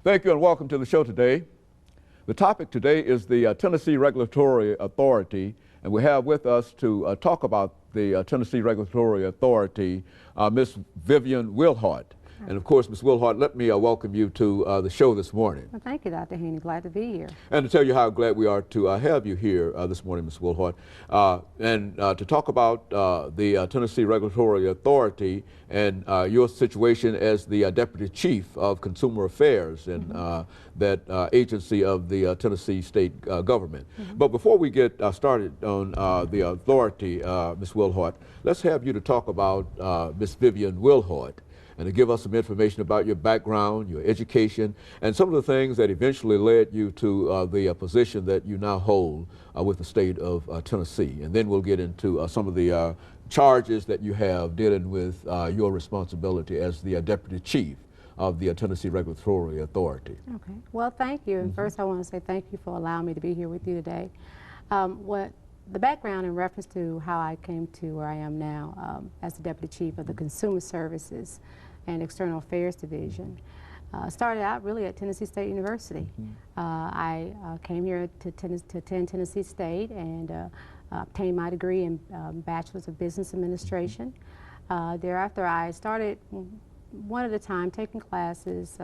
Thank you and welcome to the show today. The topic today is the Tennessee Regulatory Authority, and we have with us to talk about the Tennessee Regulatory Authority, Ms. Vivian-Wilhoit. And of course, Ms. Wilhoit, let me welcome you to the show this morning. Well, thank you, Dr. Haney. Glad to be here. And to tell you how glad we are to have you here this morning, Ms. Wilhoit, and to talk about the Tennessee Regulatory Authority and your situation as the Deputy Chief of Consumer Affairs in that agency of the Tennessee State Government. But before we get started on the authority, Ms. Wilhoit, let's have you to talk about Ms. Vivian-Wilhoit, and to give us some information about your background, your education, and some of the things that eventually led you to the position that you now hold with the state of Tennessee. And then we'll get into some of the charges that you have dealing with your responsibility as the Deputy Chief of the Tennessee Regulatory Authority. Okay. Well, thank you. And first I want to say thank you for allowing me to be here with you today. The background in reference to how I came to where I am now as the Deputy Chief of the Consumer Services and External Affairs Division started out really at Tennessee State University. I came here to attend Tennessee State and obtained my degree in Bachelor's of Business Administration. Thereafter I started one at a time, taking classes,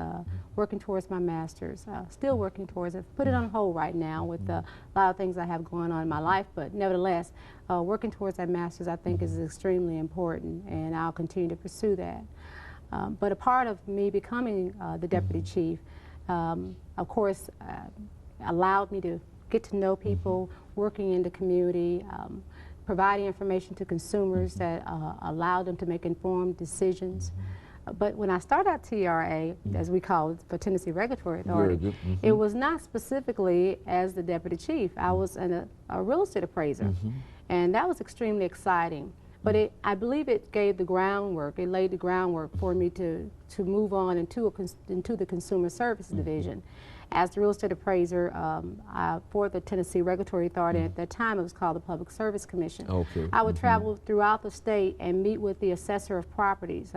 working towards my master's, still working towards it. Put it on hold right now with a lot of things I have going on in my life, but nevertheless, working towards that master's I think is extremely important, and I'll continue to pursue that. But a part of me becoming the Deputy Chief, of course, allowed me to get to know people, working in the community, providing information to consumers that allowed them to make informed decisions. But when I started at TRA, as we call it, for Tennessee Regulatory Authority, it was not specifically as the Deputy Chief. I was a real estate appraiser, and that was extremely exciting. But I believe it gave the groundwork, it laid the groundwork for me to move on into the Consumer Services Division. As the real estate appraiser for the Tennessee Regulatory Authority, at that time it was called the Public Service Commission. I would travel throughout the state and meet with the assessor of properties.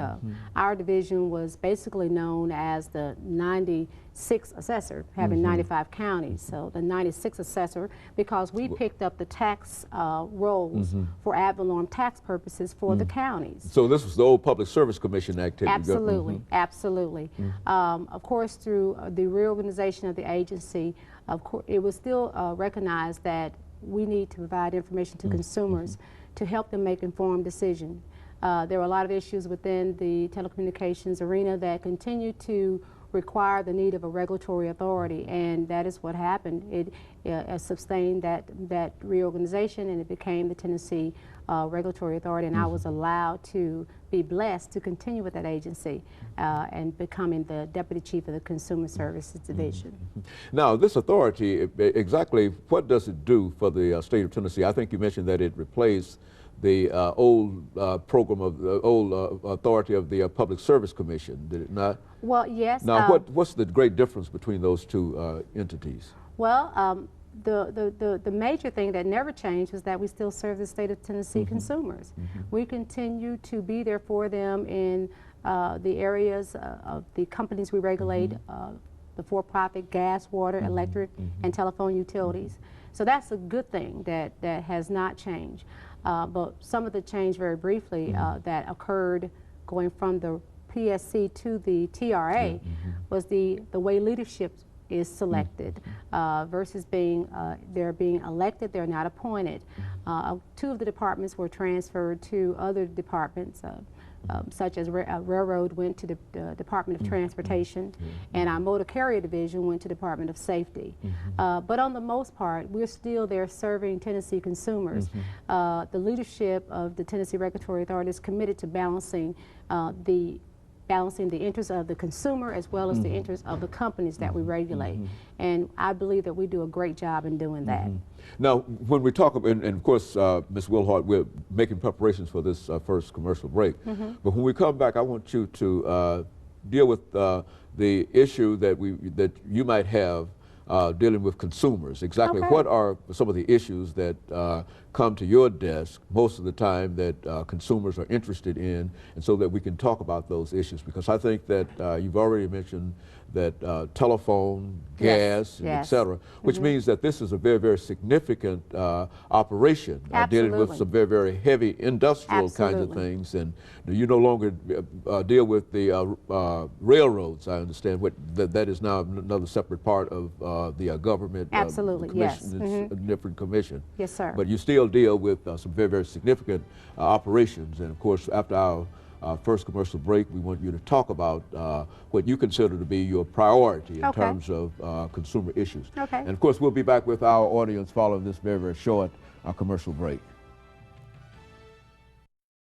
Our division was basically known as the 96 assessor, having 95 counties. So the 96 assessor, because we picked up the tax rolls for ad valorem tax purposes for the counties. So this was the old Public Service Commission activity. Absolutely, absolutely. Of course, through the reorganization of the agency, of course, it was still recognized that we need to provide information to consumers to help them make informed decisions. There were a lot of issues within the telecommunications arena that continue to require the need of a regulatory authority, and that is what happened. It sustained that reorganization, and it became the Tennessee Regulatory Authority, and I was allowed to be blessed to continue with that agency and becoming the Deputy Chief of the Consumer Services Division. Now, this authority, exactly what does it do for the state of Tennessee? I think you mentioned that it replaced the old program of the old authority of the Public Service Commission, did it not? Well, yes. Now, what's the great difference between those two entities? Well, the major thing that never changed was that we still serve the state of Tennessee consumers. We continue to be there for them in the areas of the companies we regulate, the for-profit gas, water, electric, and telephone utilities. So that's a good thing that has not changed. But some of the change, very briefly, that occurred going from the PSC to the TRA was the way leadership is selected versus they're being elected, they're not appointed. Two of the departments were transferred to other departments, such as Railroad went to the Department of Transportation, and our Motor Carrier Division went to Department of Safety. But on the most part, we're still there serving Tennessee consumers. The leadership of the Tennessee Regulatory Authority is committed to balancing the interests of the consumer as well as the interests of the companies that we regulate. And I believe that we do a great job in doing that. Now, when we talk, and of course, Ms. Wilhoit, we're making preparations for this first commercial break. But when we come back, I want you to deal with the issue that you might have dealing with consumers. Exactly what are some of the issues that come to your desk most of the time that consumers are interested in, and so that we can talk about those issues? Because I think that you've already mentioned telephone, Yes, gas, and et yes. cetera, which means that this is a very, very significant operation, dealing with Absolutely. some very, very heavy industrial kinds of Absolutely. things. And you no longer deal with the railroads, I understand. That is now another separate part of the government Absolutely, yes. commission. It's a different commission. Yes, sir. But you still deal with some very, very significant operations. And of course, after our first commercial break, we want you to talk about what you consider to be your priority in Okay. terms of consumer issues. Okay. And of course, we'll be back with our audience following this very, very short commercial break.